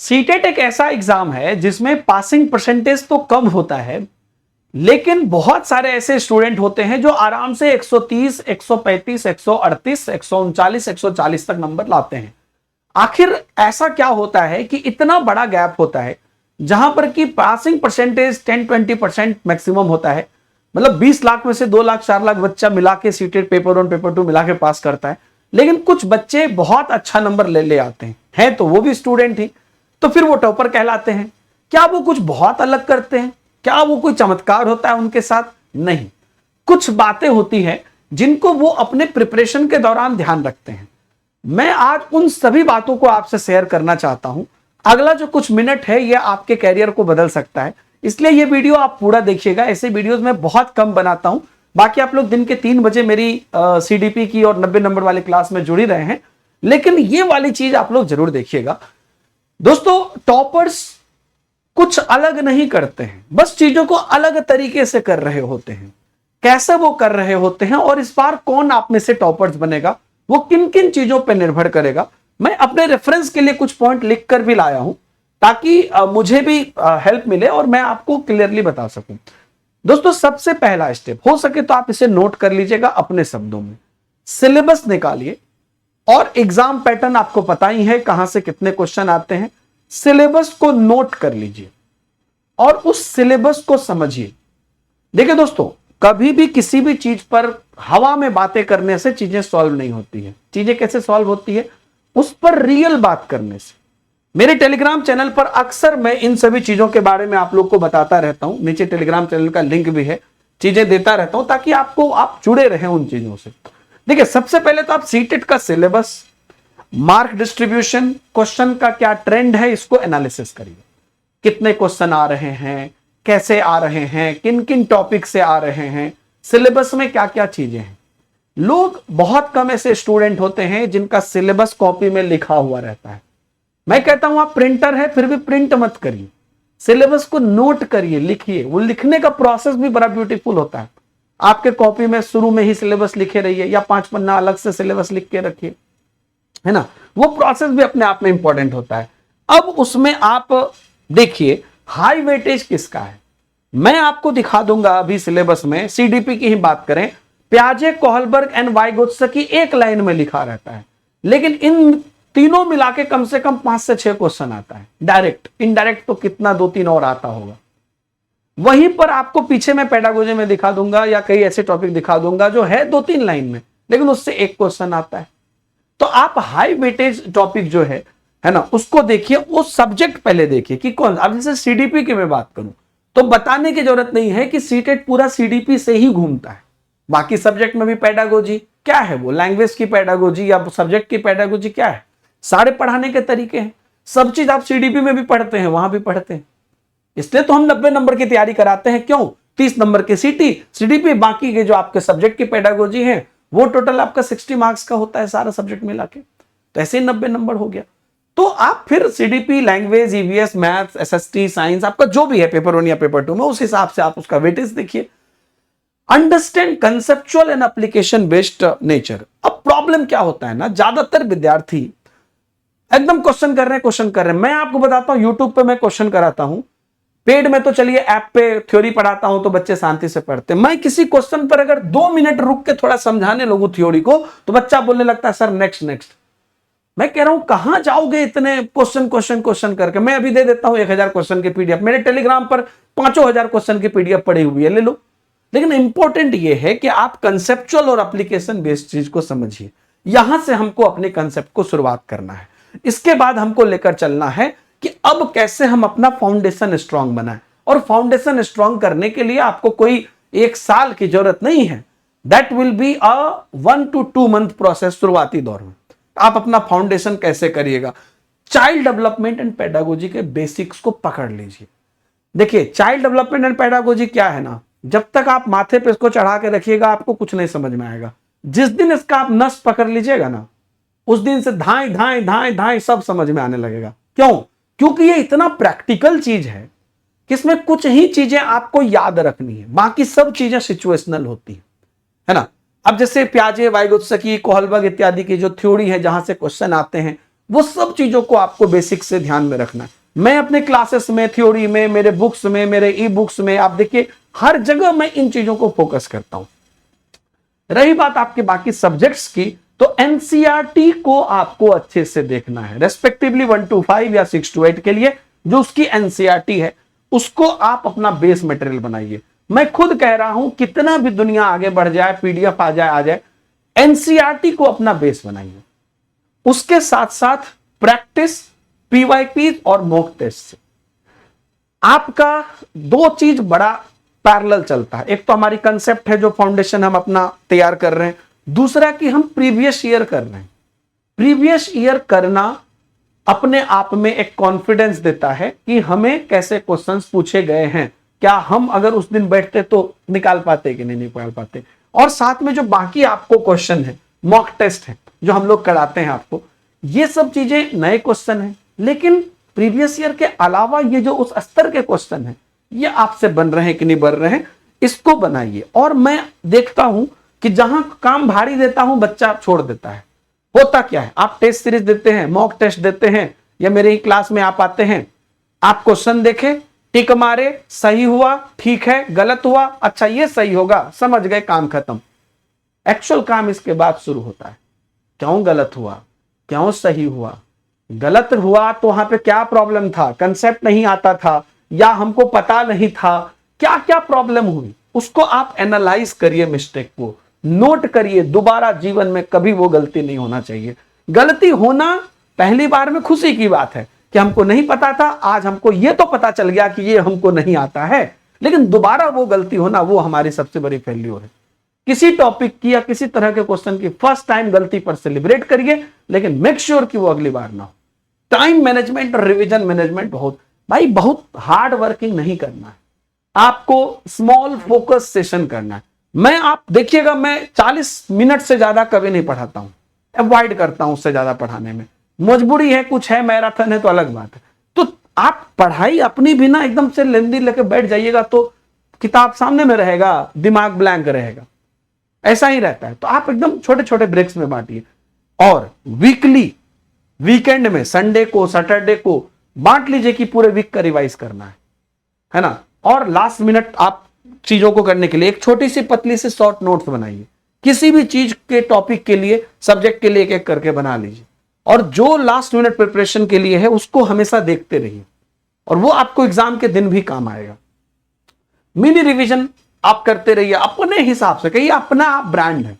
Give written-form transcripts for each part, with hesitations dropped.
CTET एक ऐसा exam है जिसमें पासिंग परसेंटेज तो कम होता है, लेकिन बहुत सारे ऐसे स्टूडेंट होते हैं जो आराम से 130, 135, 138, 139, 140 तक नंबर लाते हैं। आखिर ऐसा क्या होता है कि इतना बड़ा गैप होता है जहां पर कि पासिंग परसेंटेज 10-20% मैक्सिमम होता है। मतलब 20 लाख में से 2 लाख 4 लाख बच्चा मिला के सीटेट पेपर 1 पेपर 2 मिला के पास करता है, लेकिन कुछ बच्चे बहुत अच्छा नंबर ले आते हैं तो वो भी स्टूडेंट ही, तो फिर वो टॉपर कहलाते हैं। क्या वो कुछ बहुत अलग करते हैं? क्या वो कोई चमत्कार होता है उनके साथ? नहीं, कुछ बातें होती हैं जिनको वो अपने प्रिपरेशन के दौरान ध्यान रखते हैं। मैं आज उन सभी बातों को आपसे शेयर करना चाहता हूं। अगला जो कुछ मिनट है यह आपके कैरियर को बदल सकता है, इसलिए यह वीडियो आप पूरा देखिएगा। ऐसे वीडियोस मैं बहुत कम बनाता हूं। बाकी आप लोग दिन के 3 बजे मेरी सीडीपी की और 90 नंबर वाली क्लास में जुड़ ही रहे हैं, लेकिन ये वाली चीज आप लोग जरूर देखिएगा। दोस्तों, टॉपर्स कुछ अलग नहीं करते हैं, बस चीजों को अलग तरीके से कर रहे होते हैं। कैसे वो कर रहे होते हैं और इस बार कौन आप में से टॉपर्स बनेगा, वो किन किन चीजों पर निर्भर करेगा। मैं अपने रेफरेंस के लिए कुछ पॉइंट लिख कर भी लाया हूं ताकि मुझे भी हेल्प मिले और मैं आपको क्लियरली बता सकूं। दोस्तों, सबसे पहला स्टेप, हो सके तो आप इसे नोट कर लीजिएगा अपने शब्दों में। सिलेबस निकालिए और एग्जाम पैटर्न आपको पता ही है कहां से कितने क्वेश्चन आते हैं। सिलेबस को नोट कर लीजिए और उस सिलेबस को समझिए। देखिए दोस्तों, कभी भी किसी भी चीज पर हवा में बातें करने से चीजें सॉल्व नहीं होती है। चीजें कैसे सॉल्व होती है? उस पर रियल बात करने से। मेरे टेलीग्राम चैनल पर अक्सर मैं इन सभी चीजों के बारे में आप लोग को बताता रहता हूं। नीचे टेलीग्राम चैनल का लिंक भी है, चीजें देता रहता हूं ताकि आप जुड़े रहें उन चीजों से। देखिए, सबसे पहले तो आप सीटेट का सिलेबस, मार्क डिस्ट्रीब्यूशन, क्वेश्चन का क्या ट्रेंड है, इसको एनालिसिस करिए। कितने क्वेश्चन आ रहे हैं, कैसे आ रहे हैं, किन किन टॉपिक से आ रहे हैं, सिलेबस में क्या क्या चीजें हैं। लोग बहुत कम ऐसे स्टूडेंट होते हैं जिनका सिलेबस कॉपी में लिखा हुआ रहता है। मैं कहता हूं आप प्रिंटर है फिर भी प्रिंट मत करिए, सिलेबस को नोट करिए, लिखिए। वो लिखने का प्रोसेस भी बड़ा ब्यूटीफुल होता है। आपके कॉपी में शुरू में ही सिलेबस लिखे रहिए या 5 पन्ना अलग से सिलेबस लिख के रखिए, है ना। वो प्रोसेस भी अपने आप में इंपॉर्टेंट होता है। अब उसमें आप देखिए हाई वेटेज किसका है, मैं आपको दिखा दूंगा। अभी सिलेबस में सीडीपी की ही बात करें, प्याजे, कोहलबर्ग एंड वाइगोत्स्की एक लाइन में लिखा रहता है, लेकिन इन तीनों मिला के कम से कम 5 से 6 क्वेश्चन आता है। डायरेक्ट, इनडायरेक्ट तो कितना 2-3 और आता होगा। वहीं पर आपको पीछे मैं पेडागोजी में दिखा दूंगा या कई ऐसे टॉपिक दिखा दूंगा जो है 2-3 लाइन में, लेकिन उससे एक क्वेश्चन आता है। तो आप हाई वेटेज टॉपिक जो है ना, उसको देखिए। वो सब्जेक्ट पहले देखिए कि कौन। अब जैसे सीडीपी की मैं बात करूं तो बताने की जरूरत नहीं है कि सीटेट पूरा सीडीपी से ही घूमता है। बाकी सब्जेक्ट में भी पेडागोजी क्या है, वो लैंग्वेज की पेडागोजी या सब्जेक्ट की पेडागोजी क्या है, सारे पढ़ाने के तरीके हैं। सब चीज आप सीडीपी में भी पढ़ते हैं, वहां भी पढ़ते हैं। इसलिए तो हम 90 नंबर की तैयारी कराते हैं। क्यों? 30 नंबर के सीडीपी, बाकी के जो आपके सब्जेक्ट की पेडागोजी है वो टोटल आपका 60 मार्क्स का होता है, सारा सब्जेक्ट मिला के। तो ऐसे ही 90 नंबर हो गया। तो आप फिर CDP, language, EVS, maths, SST, science, आपका जो भी है पेपर 1 या पेपर 2 में, उस हिसाब से आप उसका वेटेज देखिए। Understand conceptual and application based nature. अब प्रॉब्लम क्या होता है ना, ज्यादातर विद्यार्थी एकदम क्वेश्चन कर रहे हैं। मैं आपको बताता हूं, यूट्यूब पे मैं क्वेश्चन कराता हूं, पेड में तो चलिए ऐप पे थ्योरी पढ़ाता हूं तो बच्चे शांति से पढ़ते हैं। मैं किसी क्वेश्चन पर अगर 2 मिनट रुक के थोड़ा समझाने लगूं थ्योरी को, तो बच्चा बोलने लगता है सर नेक्स्ट नेक्स्ट। मैं कह रहा हूं कहां जाओगे इतने क्वेश्चन करके। मैं अभी दे देता हूं 1000 क्वेश्चन की पीडीएफ, मेरे टेलीग्राम पर 5000 क्वेश्चन की पीडीएफ पड़ी हुई है, ले लो। लेकिन इंपॉर्टेंट यह है कि आप कंसेप्चुअल और एप्लीकेशन बेस्ड चीज को समझिए। यहां से हमको अपने कंसेप्ट को शुरुआत करना है। इसके बाद हमको लेकर चलना है कि अब कैसे हम अपना फाउंडेशन स्ट्रांग बनाएं। और फाउंडेशन स्ट्रांग करने के लिए आपको कोई 1 साल की जरूरत नहीं है। That will be a 1 to 2 month process शुरुआती दौर में। आप अपना फाउंडेशन कैसे करिएगा? चाइल्ड डेवलपमेंट एंड पेडागोजी के बेसिक्स को पकड़ लीजिए। देखिए, चाइल्ड डेवलपमेंट एंड पेडागोजी क्या है ना, जब तक आप माथे पे इसको चढ़ा के रखिएगा आपको कुछ नहीं समझ में आएगा। जिस दिन इसका आप नस पकड़ लीजिएगा ना, उस दिन से धाएं धाएं धाएं धाएं सब समझ में आने लगेगा। क्यों? क्योंकि ये इतना प्रैक्टिकल चीज है कि इसमें कुछ ही चीजें आपको याद रखनी है, बाकी सब चीजें सिचुएशनल होती है ना। अब जैसे प्याजे, वाइगोत्स्की, कोहलबर्ग इत्यादि की जो थ्योरी है, जहां से क्वेश्चन आते हैं, वो सब चीजों को आपको बेसिक से ध्यान में रखना है। मैं अपने क्लासेस में, थ्योरी में, मेरे बुक्स में, मेरे ई बुक्स में, आप देखिए हर जगह मैं इन चीजों को फोकस करता हूं। रही बात आपके बाकी सब्जेक्ट्स की, तो एनसीईआरटी को आपको अच्छे से देखना है, रेस्पेक्टिवली 1 to 5 या 6 to 8 के लिए जो उसकी एनसीईआरटी है उसको आप अपना बेस मटेरियल बनाइए। मैं खुद कह रहा हूं कितना भी दुनिया आगे बढ़ जाए, पीडीएफ आ जाए, एनसीईआरटी को अपना बेस बनाइए। उसके साथ साथ प्रैक्टिस, पीवाईपी और मॉक टेस्ट से आपका दो चीज बड़ा पैरेलल चलता है। एक तो हमारी कंसेप्ट है जो फाउंडेशन हम अपना तैयार कर रहे हैं, दूसरा कि हम प्रीवियस ईयर कर रहे हैं। प्रीवियस ईयर करना अपने आप में एक कॉन्फिडेंस देता है कि हमें कैसे क्वेश्चंस पूछे गए हैं, क्या हम अगर उस दिन बैठते तो निकाल पाते कि नहीं निकाल पाते। और साथ में जो बाकी आपको क्वेश्चन है, मॉक टेस्ट है जो हम लोग कराते हैं आपको, ये सब चीजें नए क्वेश्चन है, लेकिन प्रीवियस ईयर के अलावा ये जो उस स्तर के क्वेश्चन है ये आपसे बन रहे हैं कि नहीं बन रहे हैं, इसको बनाइए। और मैं देखता हूं कि जहां काम भारी देता हूं बच्चा छोड़ देता है। होता क्या है, आप टेस्ट सीरीज देते हैं, मॉक टेस्ट देते हैं, या मेरे ही क्लास में आप आते हैं, आप क्वेश्चन देखें, टिक मारे, सही हुआ ठीक है, गलत हुआ अच्छा ये सही होगा, समझ गए, काम खत्म। एक्चुअल काम इसके बाद शुरू होता है। क्यों गलत हुआ, क्यों सही हुआ, गलत हुआ तो वहां पे क्या प्रॉब्लम था, कंसेप्ट नहीं आता था या हमको पता नहीं था, क्या क्या प्रॉब्लम हुई, उसको आप एनालाइज करिए, मिस्टेक को नोट करिए। दोबारा जीवन में कभी वो गलती नहीं होना चाहिए। गलती होना पहली बार में खुशी की बात है कि हमको नहीं पता था, आज हमको ये तो पता चल गया कि ये हमको नहीं आता है, लेकिन दोबारा वो गलती होना वो हमारी सबसे बड़ी फेल्योर है। किसी टॉपिक की या किसी तरह के क्वेश्चन की फर्स्ट टाइम गलती पर सेलिब्रेट करिए, लेकिन मेक श्योर कि वो अगली बार ना हो। टाइम मैनेजमेंट और रिवीजन मैनेजमेंट बहुत हार्ड वर्किंग नहीं करना है, आपको स्मॉल फोकस सेशन करना है। आप देखिएगा, मैं 40 मिनट से ज्यादा कभी नहीं पढ़ाता हूं, अवॉइड करता हूं उससे ज्यादा पढ़ाने में। मजबूरी है, कुछ है, मैराथन है तो अलग बात है। तो आप पढ़ाई अपनी भी ना एकदम से लेंदी लेके बैठ जाइएगा तो किताब सामने में रहेगा, दिमाग ब्लैंक रहेगा, ऐसा ही रहता है। तो आप एकदम छोटे छोटे ब्रेक्स में बांटिए, और वीकली, वीकेंड में, संडे को, सैटरडे को बांट लीजिए कि पूरे वीक का रिवाइज करना है ना। और लास्ट मिनट आप चीजों को करने के लिए एक छोटी सी पतली से शॉर्ट नोट्स बनाइए, किसी भी चीज के टॉपिक के लिए, सब्जेक्ट के लिए एक एक करके बना लीजिए, और जो लास्ट मिनट प्रिपरेशन के लिए है उसको हमेशा देखते रहिए, और वो आपको एग्जाम के दिन भी काम आएगा। मिनी रिवीजन आप करते रहिए अपने हिसाब से, कहिए अपना आप ब्रांड है,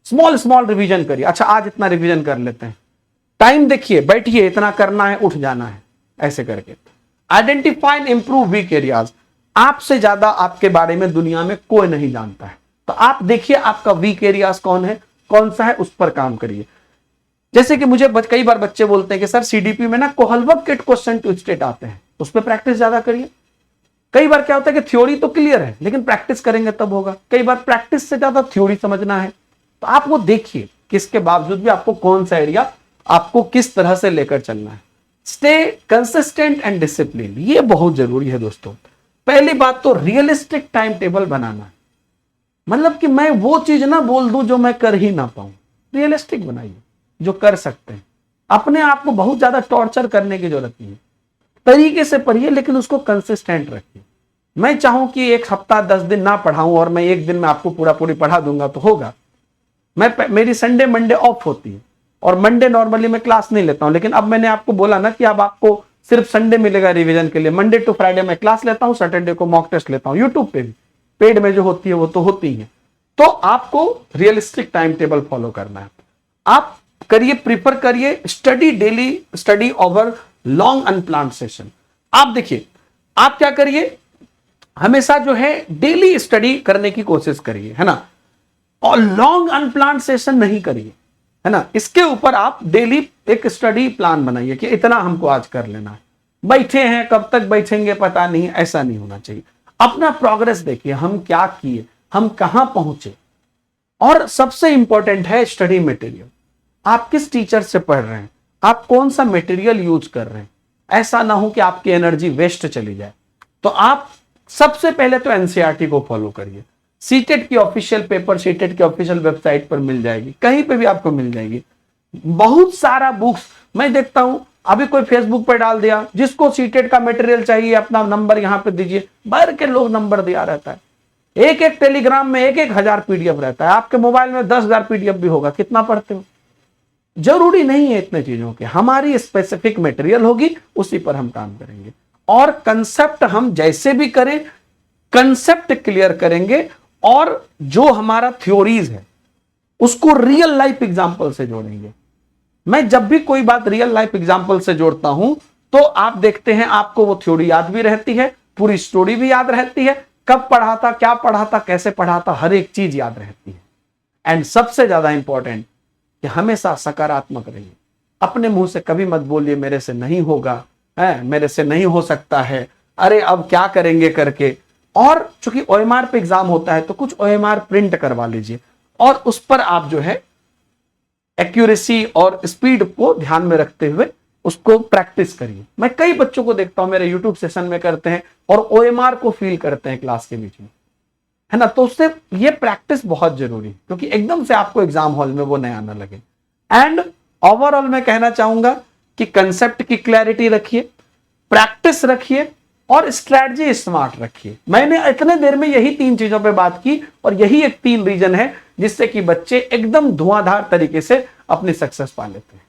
स्मॉल स्मॉल रिवीजन करिए। अच्छा आज इतना रिवीजन कर लेते हैं, टाइम देखिए, बैठिए, इतना करना है, उठ जाना है, ऐसे करके। Identify and improve weak areas. आपसे ज्यादा आपके बारे में दुनिया में कोई नहीं जानता है, तो आप देखिए आपका वीक एरियाज कौन है, कौन सा है, उस पर काम करिए। जैसे कि मुझे कई बार बच्चे बोलते हैं कि सर सीडीपी में ना कोहलबर्ग के क्वेश्चन ट्विस्टेड आते हैं, उस पर प्रैक्टिस ज्यादा करिए। कई बार क्या होता है कि थ्योरी तो क्लियर है लेकिन प्रैक्टिस करेंगे तब होगा। कई बार प्रैक्टिस से ज्यादा थ्योरी समझना है, तो आप वो देखिए कि इसके बावजूद भी आपको कौन सा एरिया आपको किस तरह से लेकर चलना है। स्टे कंसिस्टेंट एंड डिसिप्लिन, ये बहुत जरूरी है दोस्तों। पहली बात तो रियलिस्टिक टाइम टेबल बनाना है, मतलब कि मैं वो चीज ना बोल दूं जो मैं कर ही ना पाऊं। रियलिस्टिक बनाइए, जो कर सकते हैं। अपने आप को बहुत ज्यादा टॉर्चर करने की जरूरत नहीं है, तरीके से पढ़िए लेकिन उसको कंसिस्टेंट रखिए। मैं चाहूं कि एक हफ्ता 10 दिन ना पढ़ाऊं और मैं एक दिन में आपको पूरी पढ़ा दूंगा तो होगा। मेरी संडे मंडे ऑफ होती है और मंडे नॉर्मली मैं क्लास नहीं लेता हूं, लेकिन अब मैंने आपको बोला ना कि अब आपको सिर्फ संडे मिलेगा रिवीजन के लिए। मंडे टू फ्राइडे में क्लास लेता हूं, सैटरडे को मॉक टेस्ट लेता हूं, यूट्यूब पे भी पेड में जो होती है वो तो होती ही है। तो आपको रियलिस्टिक टाइम टेबल फॉलो करना है। आप करिए, प्रीफर करिए study, daily study over long unplanned session. आप देखिए, आप क्या करिए, हमेशा जो है डेली स्टडी करने की कोशिश करिए, है ना, और लॉन्ग अनप्लान्ड सेशन नहीं करिए, है ना। इसके ऊपर आप डेली एक स्टडी प्लान बनाइए कि इतना हमको आज कर लेना है। बैठे हैं, कब तक बैठेंगे पता नहीं, ऐसा नहीं होना चाहिए। अपना प्रोग्रेस देखिए, हम क्या किए, हम कहां पहुंचे। और सबसे इंपॉर्टेंट है स्टडी मटेरियल। आप किस टीचर से पढ़ रहे हैं, आप कौन सा मटेरियल यूज कर रहे हैं। ऐसा ना हो कि आपकी एनर्जी वेस्ट चली जाए। तो आप सबसे पहले तो एनसीईआरटी को फॉलो करिए। सीटेट की ऑफिशियल पेपर सीटेट की ऑफिशियल वेबसाइट पर मिल जाएगी, कहीं पे भी आपको मिल जाएगी। बहुत सारा बुक्स मैं देखता हूं अभी कोई फेसबुक पर डाल दिया, जिसको सीटेट का मटेरियल चाहिए अपना नंबर यहां पे दीजिए, भर के लोग नंबर दिया रहता है। एक एक टेलीग्राम में 1,000 पीडीएफ रहता है, आपके मोबाइल में 10,000 पीडीएफ भी होगा, कितना पढ़ते हो? जरूरी नहीं है इतने चीजों के, हमारी स्पेसिफिक मटेरियल होगी, उसी पर हम काम करेंगे। और कंसेप्ट हम जैसे भी करें, कंसेप्ट क्लियर करेंगे, और जो हमारा थ्योरीज है उसको रियल लाइफ एग्जांपल से जोड़ेंगे। मैं जब भी कोई बात रियल लाइफ एग्जांपल से जोड़ता हूं तो आप देखते हैं आपको वो थ्योरी याद भी रहती है, पूरी स्टोरी भी याद रहती है, कब पढ़ा था, क्या पढ़ा था, कैसे पढ़ा था, हर एक चीज याद रहती है। एंड सबसे ज्यादा इंपॉर्टेंट कि हमेशा सकारात्मक रहिए। अपने मुंह से कभी मत बोलिए मेरे से नहीं होगा, है मेरे से नहीं हो सकता है, अरे अब क्या करेंगे करके। और चूंकि ओएमआर पे एग्जाम होता है तो कुछ ओएमआर प्रिंट करवा लीजिए और उस पर आप जो है एक्यूरेसी और स्पीड को ध्यान में रखते हुए उसको प्रैक्टिस करिए। मैं कई बच्चों को देखता हूं मेरे यूट्यूब सेशन में करते हैं और ओएमआर को फील करते हैं क्लास के बीच में, है ना। तो उससे ये प्रैक्टिस बहुत जरूरी है, क्योंकि एकदम से आपको एग्जाम हॉल में वो नहीं आना लगे। एंड ओवरऑल मैं कहना चाहूंगा कि कंसेप्ट की क्लैरिटी रखिए, प्रैक्टिस रखिए और स्ट्रैटेजी स्मार्ट रखिए। मैंने इतने देर में यही 3 चीजों पे बात की और यही एक 3 रीजन है जिससे कि बच्चे एकदम धुआंधार तरीके से अपनी सक्सेस पा लेते हैं।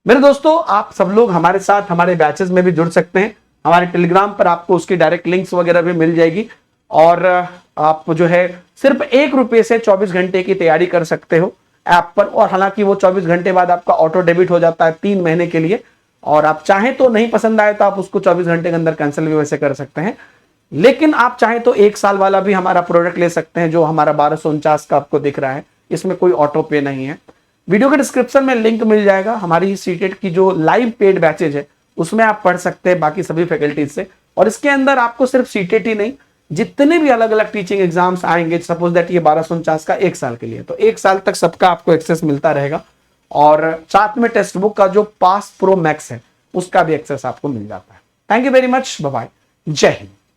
मेरे दोस्तों, आप सब लोग हमारे साथ हमारे बैचेस में भी जुड़ सकते हैं। हमारे टेलीग्राम पर आपको उसकी डायरेक्ट लिंक्स वगैरह भी मिल जाएगी और आप जो है सिर्फ 1 रुपये से 24 घंटे की तैयारी कर सकते हो ऐप पर। और हालांकि वो 24 घंटे बाद आपका ऑटो डेबिट हो जाता है 3 महीने के लिए, और आप चाहें तो नहीं पसंद आए तो आप उसको 24 घंटे के अंदर कैंसिल भी वैसे कर सकते हैं। लेकिन आप चाहें तो 1 साल वाला भी हमारा प्रोडक्ट ले सकते हैं, जो हमारा 1249 का आपको दिख रहा है। इसमें कोई ऑटो पे नहीं है। वीडियो के डिस्क्रिप्शन में लिंक मिल जाएगा हमारी सीटेट की जो लाइव पेड बैचेज है, उसमें आप पढ़ सकते हैं बाकी सभी फैकल्टीज से। और इसके अंदर आपको सिर्फ सीटेट ही नहीं, जितने भी अलग अलग टीचिंग एग्जाम्स आएंगे, सपोज दैट ये 1249 का 1 साल के लिए, तो 1 साल तक सबका आपको एक्सेस मिलता रहेगा। और साथ में टेक्स्ट बुक का जो पास प्रो मैक्स है उसका भी एक्सेस आपको मिल जाता है। Thank you very much, bye bye, जय हिंद।